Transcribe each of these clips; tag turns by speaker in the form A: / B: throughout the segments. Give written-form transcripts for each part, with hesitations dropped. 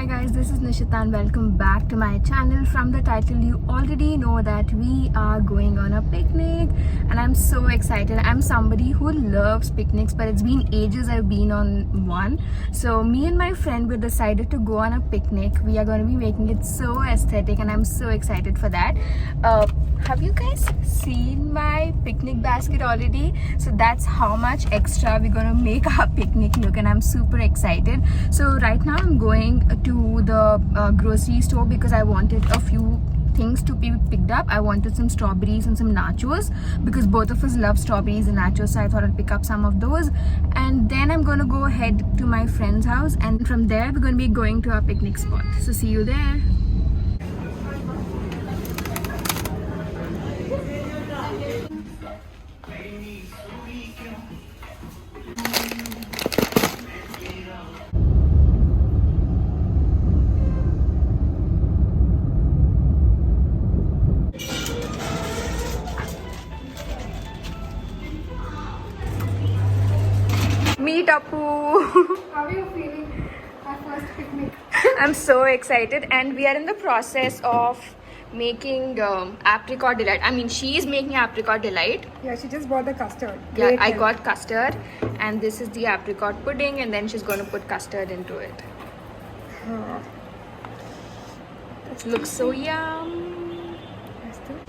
A: guys, this is Nishitha and welcome back to my channel. From the title you already know that we are going on a picnic and I'm so excited. I'm somebody who loves picnics, but it's been ages I've been on one. So me and my friend we decided to go on a picnic. We are going to be making it so aesthetic and I'm so excited for that. Have you guys seen my picnic basket already? So that's how much extra we're gonna make our picnic look and I'm super excited. So right now I'm going to the grocery store because I wanted a few things to be picked up. I wanted some strawberries and some nachos because both of us love strawberries and nachos, so I thought I'd pick up some of those. And then I'm gonna go ahead to my friend's house and from there we're gonna be going to our picnic spot. So see you there. Meet Appu.
B: How are you feeling? Our first picnic.
A: I'm so excited and we are in the process of making apricot delight. I mean, she is making apricot delight.
B: Yeah, she just bought the custard.
A: Yeah,
B: Great
A: I
B: help.
A: got custard and this is the apricot pudding and then she's going to put custard into it.
B: Oh,
A: It looks so yum.
B: that's good.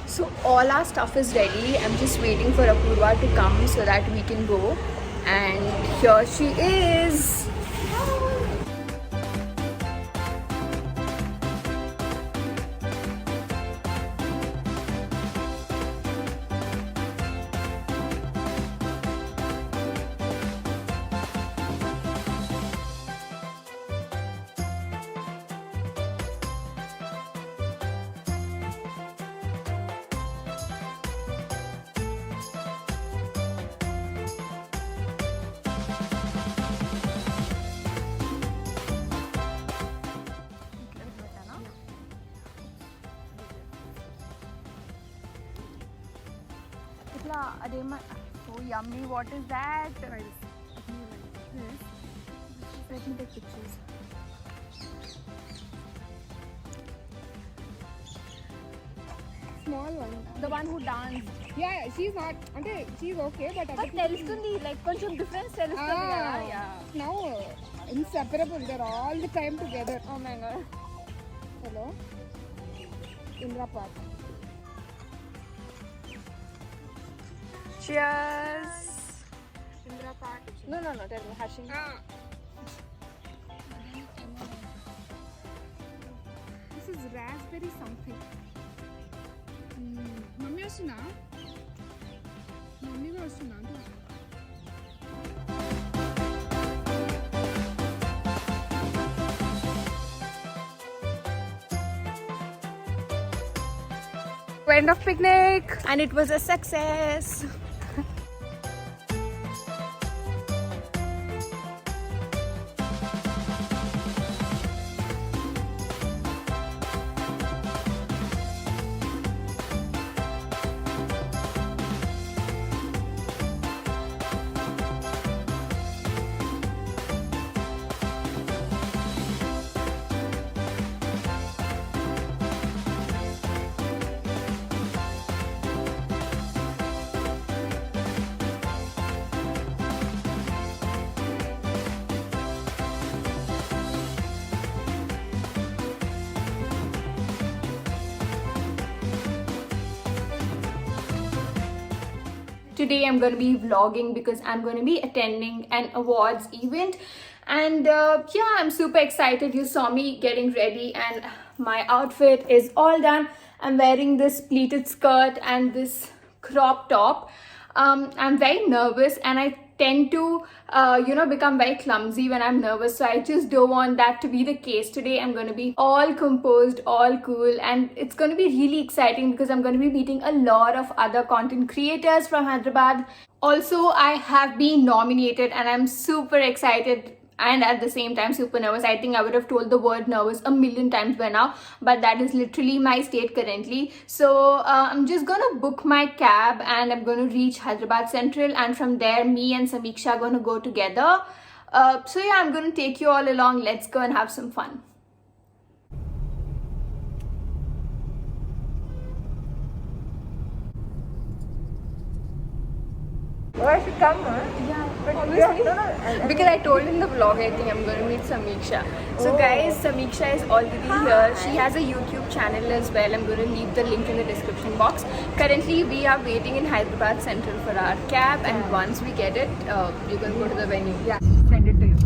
A: So all our stuff is ready. I'm just waiting for Apurva to come so that we can go. And here she is. So yummy. What is that?
B: Try this.
A: Let me take pictures.
B: Small one.
A: The one who danced.
B: Yeah, she's not. Okay, she's okay, but
A: But తెలుస్తుంది like కొంచెం difference తెలుస్తుంది కదా. Yeah.
B: Now inseparable. They're all the time together.
A: Oh my god.
B: Hello. Indra Park.
A: Cheers.
B: Indra Park.
A: No, tell me, Hashim.
B: This is raspberry something. Mummy వస్తున్నా mummy కూడా వస్తున్నా
A: End of picnic and it was a success. Today I'm going to be vlogging because I'm going to be attending an awards event and yeah, I'm super excited. You saw me getting ready and my outfit is all done. I'm wearing this pleated skirt and this crop top. I'm very nervous and I tend to become very clumsy when I'm nervous, so I just don't want that to be the case. Today I'm going to be all composed, all cool, and it's going to be really exciting because I'm going to be meeting a lot of other content creators from Hyderabad. Also, I have been nominated and I'm super excited and at the same time super nervous. I think I would have told the word nervous a million times by now, but that is literally my state currently. So I'm just gonna book my cab and I'm gonna reach Hyderabad Central, and from there me and Samiksha are gonna go together. So yeah, I'm gonna take you all along. Let's go and have some fun.
B: Oh, I should come, huh?
A: Yeah,
B: But
A: obviously.
B: no, no,
A: Because I told in the vlog I think I'm going to meet Samiksha. So
B: Oh.
A: guys, Samiksha is already here. She has a YouTube channel as well. I'm going to leave the link in the description box. Currently, we are waiting in Hyderabad Central for our cab, and once we get it, you can go to the venue.
B: Yeah, send it to you.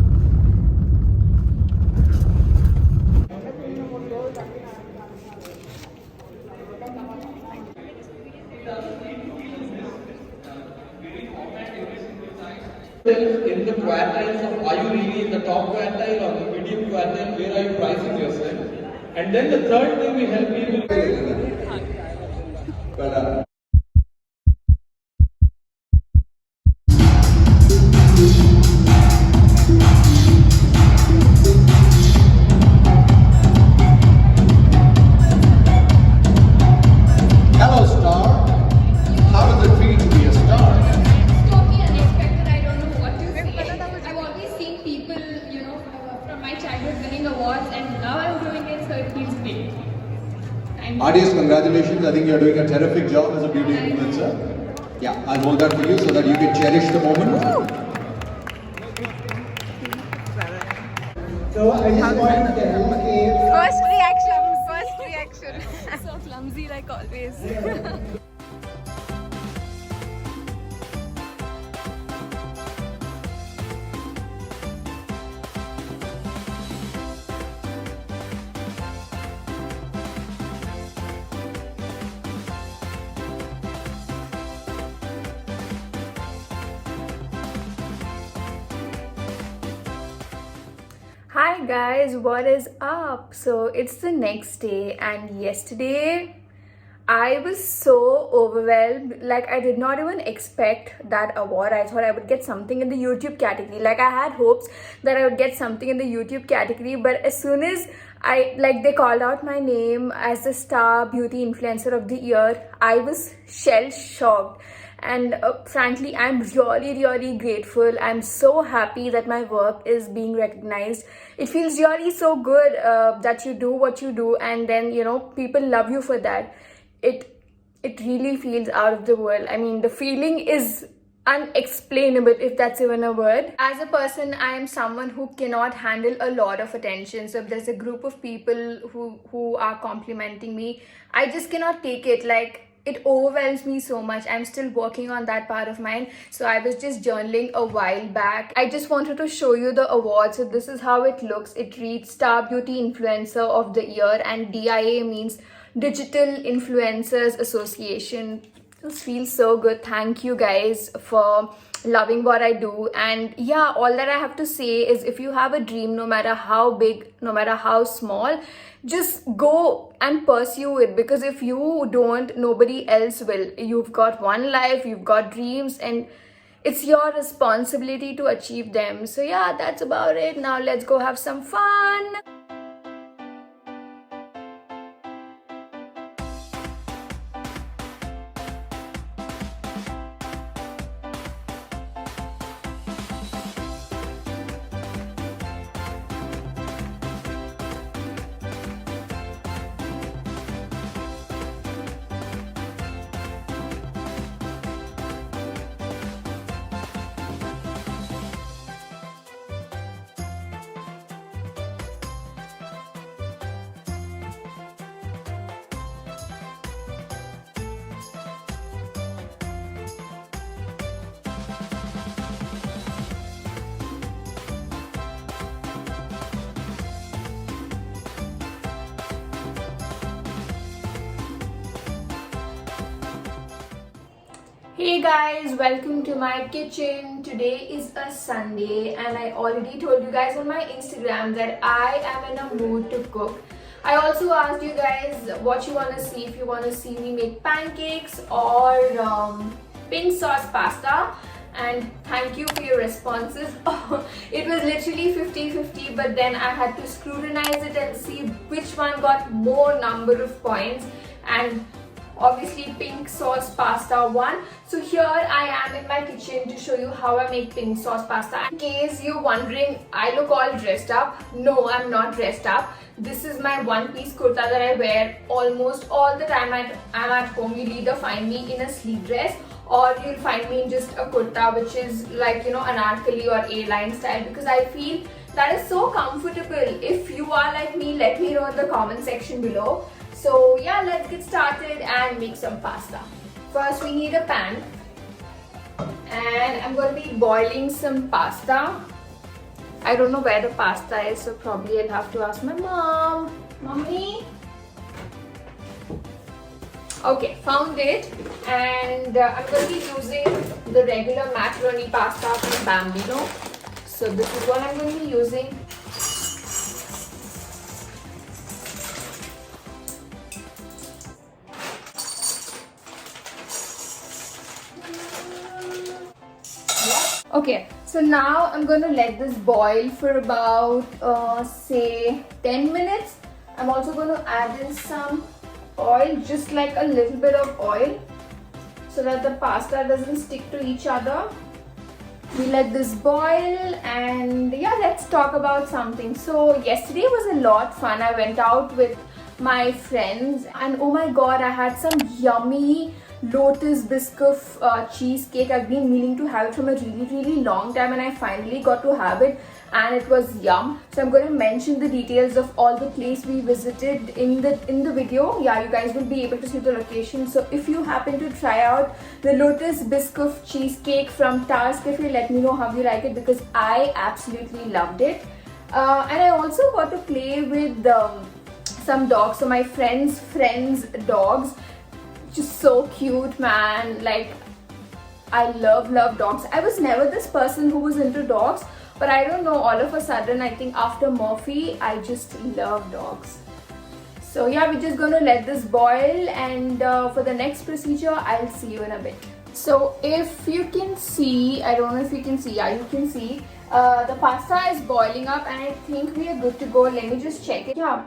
C: In the quartiles of are you really in the top quartile or the medium quartile, where are you pricing yourself? And then the third thing we help you will Hello star, how does it feel to be a star?
A: It's totally unexpected. I don't know what to say. I've always seen people, from my childhood winning awards, and now I'm doing it, so it feels great.
C: Artists, congratulations. I think you're doing a terrific job as a beauty influencer. Yeah, I'll hold that for you so that you can cherish the moment. So I just want to tell you
B: First reaction.
A: So clumsy like always. Hi guys, what is up? So it's the next day, and yesterday I was so overwhelmed. Like, I did not even expect that award. I thought I would get something in the YouTube category. Like, I had hopes that I would get something in the YouTube category, but as soon as they called out my name as the star beauty influencer of the year, I was shell shocked. And frankly, I'm really grateful. I'm so happy that my work is being recognized. It feels really so good that you do what you do, and then people love you for that. It really feels out of the world. I mean, the feeling is unexplainable, if that's even a word. As a person, I am someone who cannot handle a lot of attention. So if there's a group of people who are complimenting me, I just cannot take it. Like, it overwhelms me so much. I'm still working on that part of mine. So I was just journaling a while back. I just wanted to show you the award. So this is how it looks. It reads Star Beauty Influencer of the Year, and DIA means Digital Influencers Association. This feels so good. Thank you guys for loving what I do. And yeah, all that I have to say is, if you have a dream, no matter how big, no matter how small, just go and pursue it, because if you don't, nobody else will. You've got one life, you've got dreams, and it's your responsibility to achieve them. So yeah, that's about it. Now let's go have some fun. Hey guys, welcome to my kitchen. Today is a Sunday, and I already told you guys on my Instagram that I am in a mood to cook. I also asked you guys what you want to see, if you want to see me make pancakes or pink sauce pasta, and thank you for your responses. It was literally 50-50, but then I had to scrutinize it and see which one got more number of points, and obviously pink sauce pasta won. So here I am in my kitchen to show you how I make pink sauce pasta. In case you're wondering, I look all dressed up. No, I'm not dressed up. This is my one-piece kurta that I wear almost all the time I'm at home. You'll either find me in a sleeve dress or you'll find me in just a kurta, which is like, you know, anarkali or A-line style, because I feel that is so comfortable. If you are like me, let me know in the comment section below. So yeah, let's get started and make some pasta. First we need a pan, and I'm going to be boiling some pasta. I don't know where the pasta is, so probably I'll have to ask my mom. Mommy? Okay, found it, and I'm going to be using the regular macaroni pasta from Bambino. So this is what I'm going to be using. Okay, so now I'm going to let this boil for about say 10 minutes. I'm also going to add in some oil, just like a little bit of oil, so that the pasta doesn't stick to each other. We let this boil, and yeah, let's talk about something. So yesterday was a lot fun. I went out with my friends, and oh my god, I had some yummy lotus biscuit cheesecake. I've been meaning to have it from a really long time, and I finally got to have it, and it was yum. So I'm going to mention the details of all the place we visited in the video. Yeah, you guys will be able to see the location. So if you happen to try out the lotus biscuit cheesecake from Tars Cafe, let me know how you like it, because I absolutely loved it. And I also got to play with some dogs. So my friends dogs, just so cute, man. Like, I love dogs. I was never this person who was into dogs, but I don't know, all of a sudden, I think after Murphy, I just love dogs. So yeah, we're just gonna let this boil, and for the next procedure, I'll see you in a bit. So if you can see, I don't know if you can see, yeah, you can see, the pasta is boiling up, and I think we are good to go. Let me just check it. Yeah,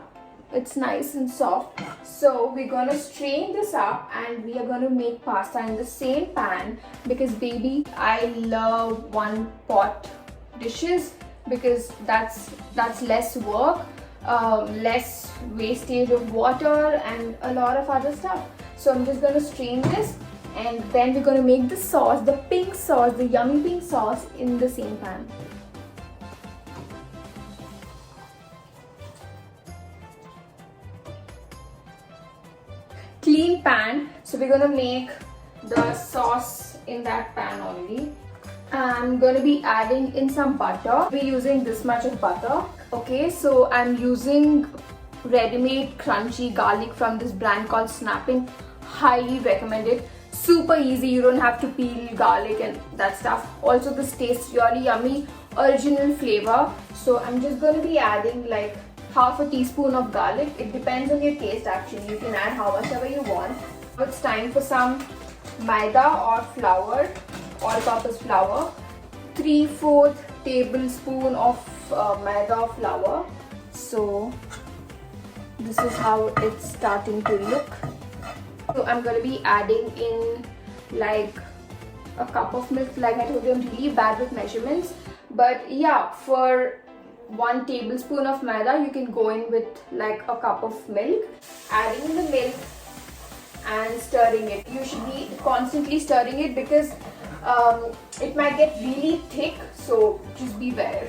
A: it's nice and soft. So we're gonna strain this up, and we are gonna make pasta in the same pan, because baby, I love one pot dishes, because that's less work, less wastage of water, and a lot of other stuff. So I'm just gonna strain this, and then we're gonna make the sauce, the pink sauce, the yummy pink sauce, in the same pan. Clean pan, so we're gonna make the sauce in that pan only. I'm gonna be adding in some butter. We're using this much of butter. Okay, so I'm using ready-made crunchy garlic from this brand called Snapping. Highly recommended. Super easy, you don't have to peel garlic and that stuff. Also, this tastes really yummy, original flavor. So I'm just gonna be adding like half a teaspoon of garlic. It depends on your taste actually. You can add how much ever you want. Now it's time for some maida or flour, all-purpose flour. 3/4 tablespoon of maida flour. So this is how it's starting to look. So I'm going to be adding in like a cup of milk. Like I told you, I'm really bad with measurements, but yeah, for 1 tablespoon of maida, you can go in with like a cup of milk. Adding in the milk and stirring it. You should be constantly stirring it, because it might get really thick, so just beware.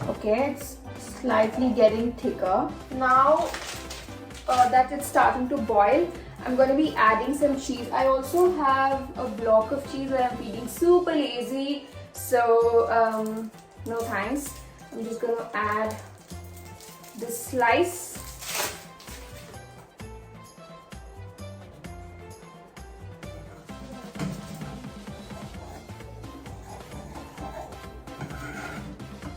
A: Okay, it's slightly getting thicker. Now that it's starting to boil, I'm going to be adding some cheese. I also have a block of cheese that I'm feeling super lazy, so no thanks. I'm just going to add this slice.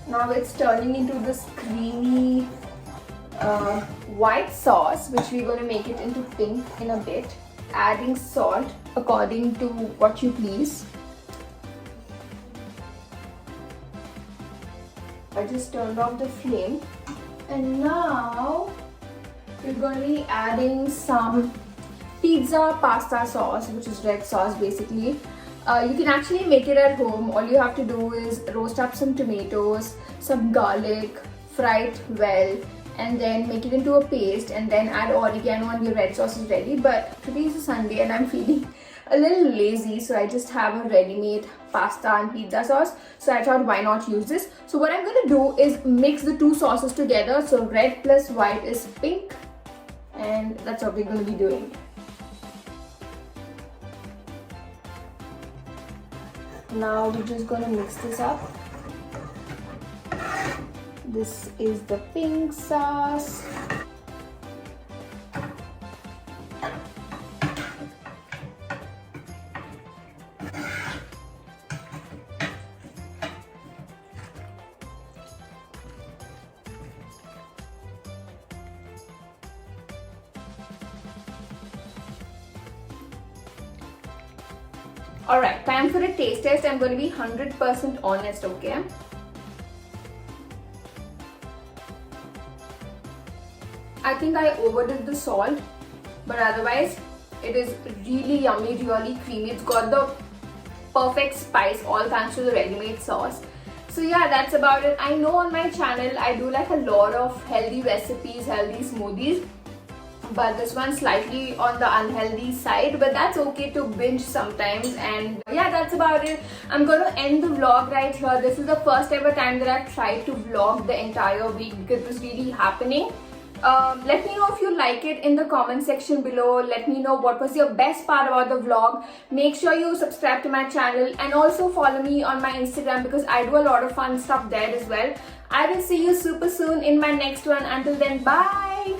A: Now it's turning into this creamy white sauce, which we're going to make it into pink in a bit. Adding salt according to what you please. I just turned off the flame, and now we're going to be adding some pizza pasta sauce, which is red sauce basically. You can actually make it at home. All you have to do is roast up some tomatoes, some garlic, fry it well, and then make it into a paste, and then add oregano and your red sauce is ready. But today is a Sunday and I'm feeling a little lazy, so I just have a ready-made pasta and pizza sauce. So I thought, why not use this? So what I'm gonna do is mix the two sauces together. So red plus white is pink, and that's what we're gonna be doing. Now we're just gonna mix this up. This is the pink sauce. Alright, time for a taste test. I'm going to be 100% honest, okay? I think I overdid the salt, but otherwise it is really yummy, really creamy. It's got the perfect spice, all thanks to the ready-made sauce. So yeah, that's about it. I know on my channel I do like a lot of healthy recipes, healthy smoothies, but this one's slightly on the unhealthy side, but that's okay to binge sometimes. And yeah, that's about it. I'm gonna end the vlog right here. This is the first ever time that I've tried to vlog the entire week because it was really happening. Let me know if you like it in the comment section below. Let me know what was your best part about the vlog. Make sure you subscribe to my channel and also follow me on my Instagram because I do a lot of fun stuff there as well. I will see you super soon in my next one. Until then, bye.